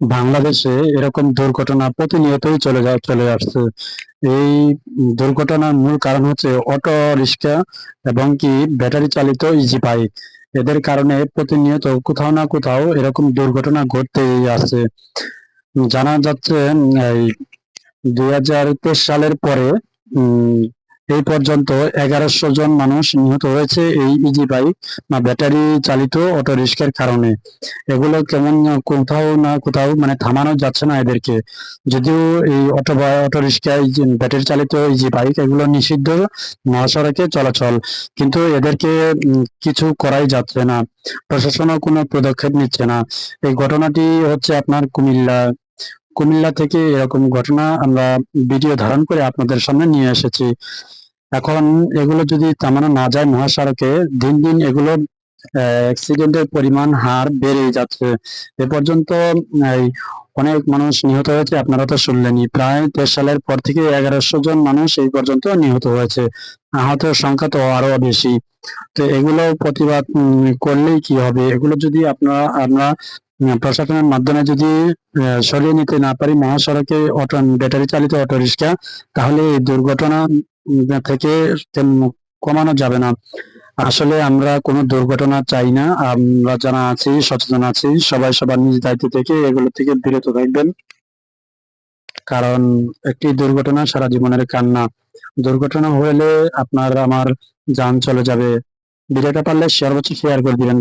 বাংলাদেশে এরকম দুর্ঘটনা প্রতিনিয়তই চলে আসছে। এই দুর্ঘটনার মূল কারণ হচ্ছে অটো রিক্সা এবং কি ব্যাটারি চালিত ইজি বাইক। এদের কারণে প্রতিনিয়ত কোথাও না কোথাও এরকম দুর্ঘটনা ঘটতেই আছে। জানা যাচ্ছে এই 2023 সালের পরে উম, এই পর্যন্ত 1100 জন মানুষ নিহত হয়েছে এই ইজি বাইক বা ব্যাটারি চালিত অটো রিক্সার কারণে। এগুলো কেমন কোথাও না কোথাও মানে থামানো যাচ্ছে না এদেরকে। যদিও এই অটো বা অটো রিক্সা ব্যাটারি চালিত ইজি বাইক এগুলো নিষিদ্ধ মহাসড়কে চলাচল, কিন্তু এদেরকে কিছু করাই যাচ্ছে না। প্রশাসনও কোনো পদক্ষেপ নিচ্ছে না। এই ঘটনাটি হচ্ছে আপনার কুমিল্লা থেকে এরকম ঘটনা আমরা ভিডিও ধারণ করে আপনাদের সামনে নিয়ে এসেছি। এখন এগুলো যদি থামানো না যায় মহাসড়কে, দিন দিন এগুলো অ্যাক্সিডেন্টের পরিমাণ হার বেড়েই যাচ্ছে। এ পর্যন্ত এই অনেক মানুষ নিহত হয়েছে, আপনারা তো শুনলেনই। প্রায় 23 সালের পর থেকে 1100 জন মানুষ এই পর্যন্ত নিহত হয়েছে। আহতের সংখ্যা তো আরো বেশি। তো এগুলো প্রতিবাদ করলেই কি হবে? এগুলো যদি আমরা প্রশাসনের মাধ্যমে যদি সরিয়ে নিতে না পারি মহাসড়কে ব্যাটারি চালিত অটো রিক্সা, তাহলে এই দুর্ঘটনা থেকে কমানো যাবে না। আসলে আমরা কোনো দুর্ঘটনা চাই না। আমরা যারা আছি সচেতন আছি, সবাই সবার নিজ দায়িত্ব থেকে এগুলো থেকে বিরত থাকবেন। কারণ একটি দুর্ঘটনা সারা জীবনের কান্না। দুর্ঘটনা হলে আপনার আমার যান চলে যাবে। ভিডিওটা পারলে সর্বোচ্চ শেয়ার করে দিবেন।